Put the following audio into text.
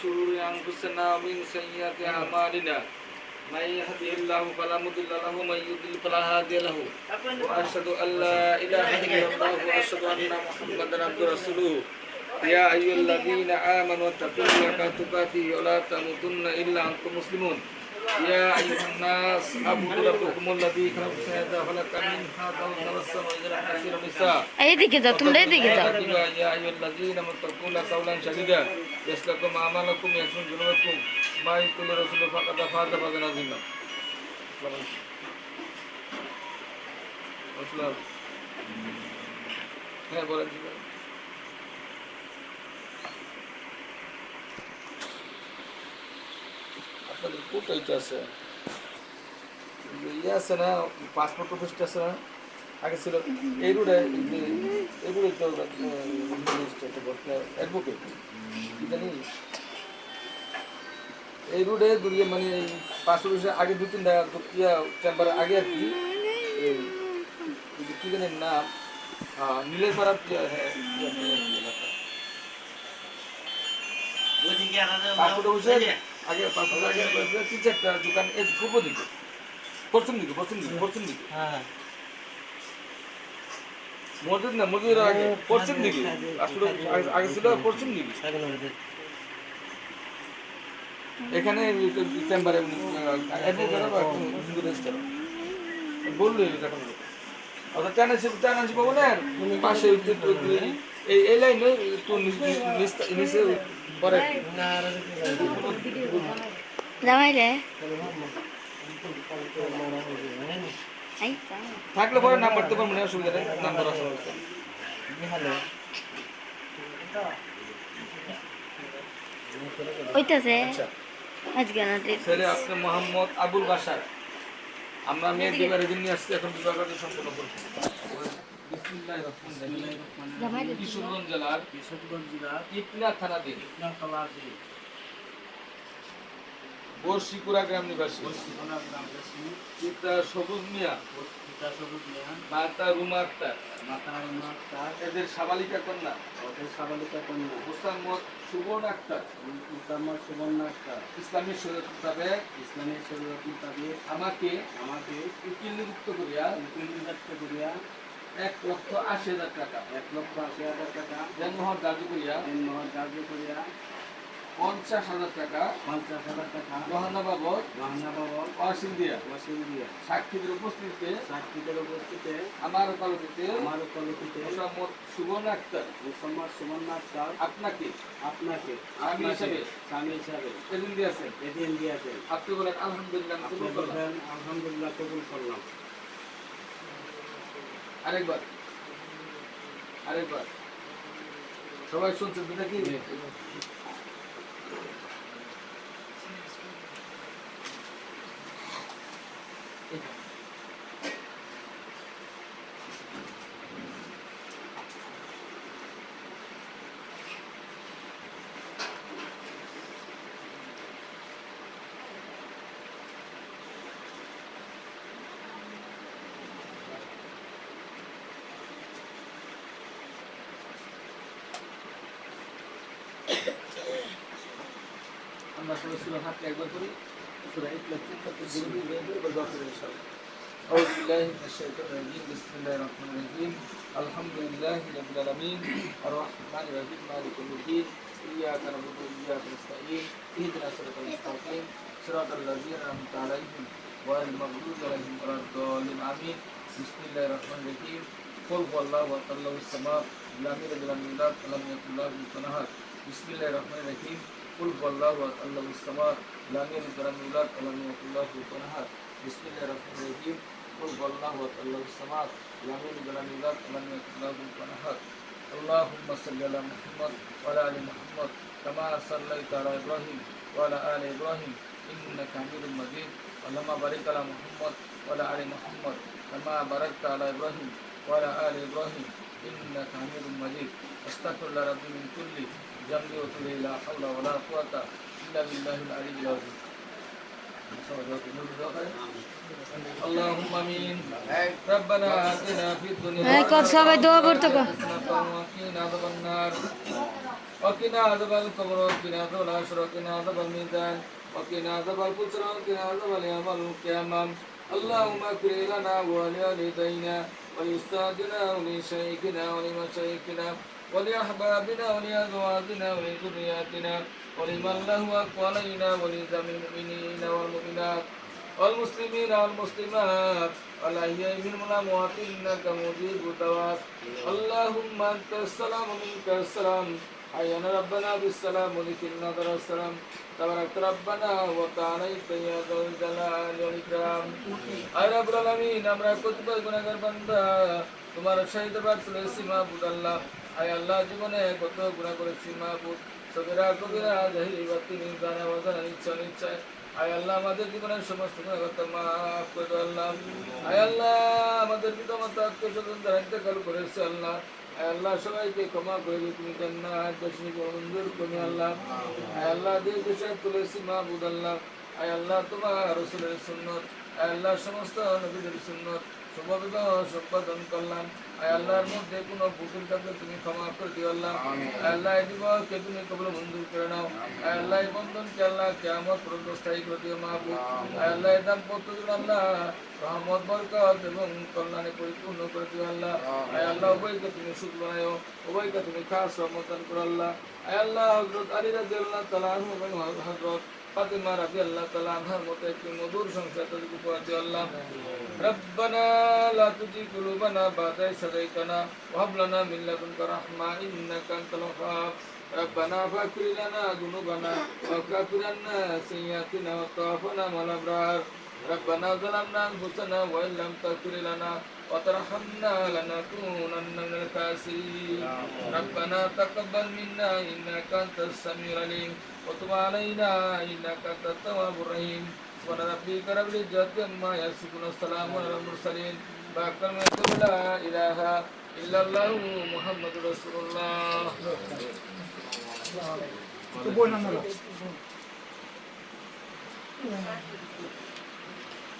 شرور أنفسنا ومن سيئات أعمالنا من يهده الله فلا مضل له ومن يضلل فلا هادي له وأشهد أن لا إله إلا الله وأشهد أن محمدا عبده ورسوله يا أيها الذين آمنوا اتقوا الله حق تقاته ولا تموتن إلا أنتم مسلمون يا أيها الناس اعبدوا ربكم الذي خلق منها زوجها وسمع كثير النساء এইদিকে যাও, তোমরা এইদিকে যাও। يا أيها الذين اتقوا الله قولا سديدا يصلح لكم أعمالكم ويغفر ذنوبكم ما يطع الرسول فقد فاز فوزا عظيما হ্যাঁ বলেন আপনাদের কোথায় আছে ইয়ে আছে না পাসপোর্ট অফিসটা আছে না আগে ছিল এই রোডে তো অ্যাডভোকেট কি জানি এই রোডে দূরিয়ে মানে এই পাসপোর্ট অফিসের আগে দু তিনটা চেম্বার আগে আর কি কি জানি নাম নীলের পাড়ার পাসপোর্ট অফিসের আগে পাসপোর্ট আগে তিন চারটা দোকান এর পূর্ব দিকে পশ্চিম দিকে হ্যাঁ মসজিদ না মসজিদের আগে পশ্চিম দিকে আগে ছিল পশ্চিম দিকে এখানে চেম্বারে বললো টানাসি ভবনের পাশে এই লাইনে একটু নিচে পরে থাকলে পরে নাম্বার তো পারবো না, অসুবিধা নেই, নাম্বার আছে। আপনি মোহাম্মদ আবুল বাশার, আমরা মেয়ের বিবাহের জন্য আসছি, এখন বিবাহ কার্য সম্পন্ন করছি। কিশোরগঞ্জ জেলার ইটনা থানাধীন বর্ষিকুড়া গ্রাম নিবাসী পিতা সবুজ মিয়া, মাতা রুমা আক্তার, এদের সাবালিকা কন্যা মোসাম্মদ সুবর্ণ আক্তার, ইসলামী শরীয়ত মোতাবেক আমাকে উকিল নিযুক্ত করিয়া 1,80,000 টাকা দেনমোহর ধার্য করিয়া 50,000 টাকা গহনা বাবদ অসীম দিয়া সাক্ষীদের উপস্থিতিতে আমার ওকালতিতে মোসাম্মদ সুবর্ণ আক্তার আপনাকে স্বামী হিসাবে এদিন দিয়েছেন। আপনি বলেন আলহামদুলিল্লাহ কবুল করলাম। আরেকবার সবাই শুনছেন তো নাকি? আমরা সবাই সূরা হাতকে একবার করি, সূরা ইখলাস চিন্তাতে জরুরি বের দোয়া করে ইনশাআল্লাহ। আউযু বিল্লাহি মিনাশ শাইতানির রাজীম, বিসমিল্লাহির রহমানির রহিম, আলহামদুলিল্লাহি রাব্বিল আলামিন, আর রহমানির রহিম, মালিকিল ইয়াউমিদ্দিন, ইয়্যাকা না'বুদু ওয়া ইয়্যাকা নাস্তাঈন, ইহদিনাস সিরাতাল মুস্তাকিম, সিরাতাল লাযীনা আন'আমতা আলাইহিম গায়রিল মাগদুবি আলাইহিম ওয়ালাদ-দাল্লিন, আমিন। বিসমিল্লাহির রহমানির রহিম, কুল হুয়াল্লাহু আহাদ, আল্লাহুস সামাদ, লাম ইয়ালিদ ওয়া লাম ইউলাদ, ওয়া লাম ইয়াকুল লাহু কুফুওয়ান আহাদ। বিসমিল্লাহির রহমানির রহিম, কুল হুয়াল্লাহু আহাদ, আল্লাহুস সামাদ, লাম ইয়ালিদ ওয়া লাম ইউলাদ, ওয়া লাম ইয়াকুল লাহু কুফুওয়ান আহাদ। বিসমিল্লাহির রহমানির রহিম, কুল হুয়াল্লাহু আহাদ, আল্লাহুস সামাদ, লাম ইয়ালিদ ওয়া লাম ইউলাদ, ওয়া লাম ইয়াকুল লাহু কুফুওয়ান আহাদ। আল্লাহুম্মা সাল্লি আলা মুহাম্মাদ ওয়া আলা আলি মুহাম্মাদ কামা সাল্লাইতা আলা ইব্রাহিম ওয়া আলা আলি ইব্রাহিম ইন্নাকা হামিদুম মাজিদ। আল্লাহুম্মা বারিক আলা মুহাম্মাদ ওয়া আলা আলি মুহাম্মাদ কামা বারাকতা আলা ইব্রাহিম ওয়া আলা আলি ইব্রাহিম ইন্নাকা হামিদুম মাজিদ। আস্তাগফিরুল্লাহ রাব্বি মিন কুল্লি জামবি ওয়া তুবু লা হাওলা ওয়া লা কুওয়াতা ইল্লা বিল্লাহিল আলিয়্যিল আযীম। اللهم امين. ربنا آتنا في الدنيا সবাই দোয়া পড়তে কর। وقنا عذاب النار. وقنا عذاب القبر وقنا عذاب الحشر وقنا عذاب الميزان وقنا عذاب الفجر وقنا عذاب يوم القيامة اللهم اغفر لنا ولوالدينا ولأستاذنا ولشيخنا ولمشايخنا ولأحبابنا ولأزواجنا ولذرياتنا ولمن له حق علينا ولجميع المؤمنين والمؤمنات والمسلمين والمسلمات الأحياء منهم والأموات إنك مجيب الدعوات اللهم أنت السلام ومنك السلام حينا ربنا بالسلام ولكلنا در السلام تبارك ربنا وتعاليت يا ذو الجلال والإكرام আয় রব্বুল আলামিন আমরা কতিপয় গুনাহগার বান্দা তোমার শাহিদ বার চলেছি মাহবুব আল্লাহ আয় আল্লাহ জীবনে কত গুনাহ করেছি মাহবুব সগীরা কবিরা জাহিরি বাতিনি জানা ওয়াজানা ইচ্ছা নিশ্চয় আয় আল্লাহ আমাদের জীবনের সমস্ত গুনাহকে মাফ করে দাও আল্লাহ আয় আল্লাহ আমাদের পিতামাতা আত্মীয়স্বজন যারা ইন্তেকাল করেছে আল্লাহ আয় আল্লাহ সবাইকে ক্ষমা করে দিও তুমি জান্নাত নসিব মঞ্জুর করো আল্লাহ আয় আল্লাহ যে দেশে তুলেছি মাহবুব আল্লাহ আয় আল্লাহ তোমার রাসূলের সুন্নাত আয় আল্লাহ সমস্ত নবীদের সুন্নাত শুভবিবাহ সম্পাদন করলাম আয় আল্লাহর মধ্যে কোনো ভুল থাকলে তুমি ক্ষমা করে দিও আল্লাহ আয় আল্লাহ এই বিবাহকে তুমি কবুল মঞ্জুর করে নাও আয় আল্লাহ এই বন্ধনকে আল্লাহ কিয়ামত পর্যন্ত স্থায়ী করে দিও মাহবুব আয় আল্লাহ এই দাম্পত্য জীবন আল্লাহ রহমত বরকত এবং কল্যাণে পরিপূর্ণ করে দিও আল্লাহ আয় আল্লাহ উভয়কে তুমি সুখ বানাও উভয়কে তুমি খাস রহমতান করো আল্লাহ আয় আল্লাহ হযরত আলী রাদিয়াল্লাহু তাআলা আনহু এবং হযরত ফাতিমা রাদিয়াল্লাহু তাআলা আনহার মতো একটি মধুর সংসার তৈরি করে দিও আল্লাহ ربنا لا تزغ قلوبنا بعد إذ هديتنا وهب لنا من لدنك رحمة إنك أنت الوهاب ربنا فاغفر لنا ذنوبنا وكفر عنا سيئاتنا وتوفنا مع الأبرار ربنا ظلمنا أنفسنا وإن لم تغفر لنا وترحمنا لنكونن من الخاسرين ربنا تقبل منا إنك أنت السميع العليم وتب علينا إنك أنت التواب الرحيم سبحان ربك رب العزة عما يصفون السلام على المرسلين بكلمة لا إله إلا الله محمد رسول الله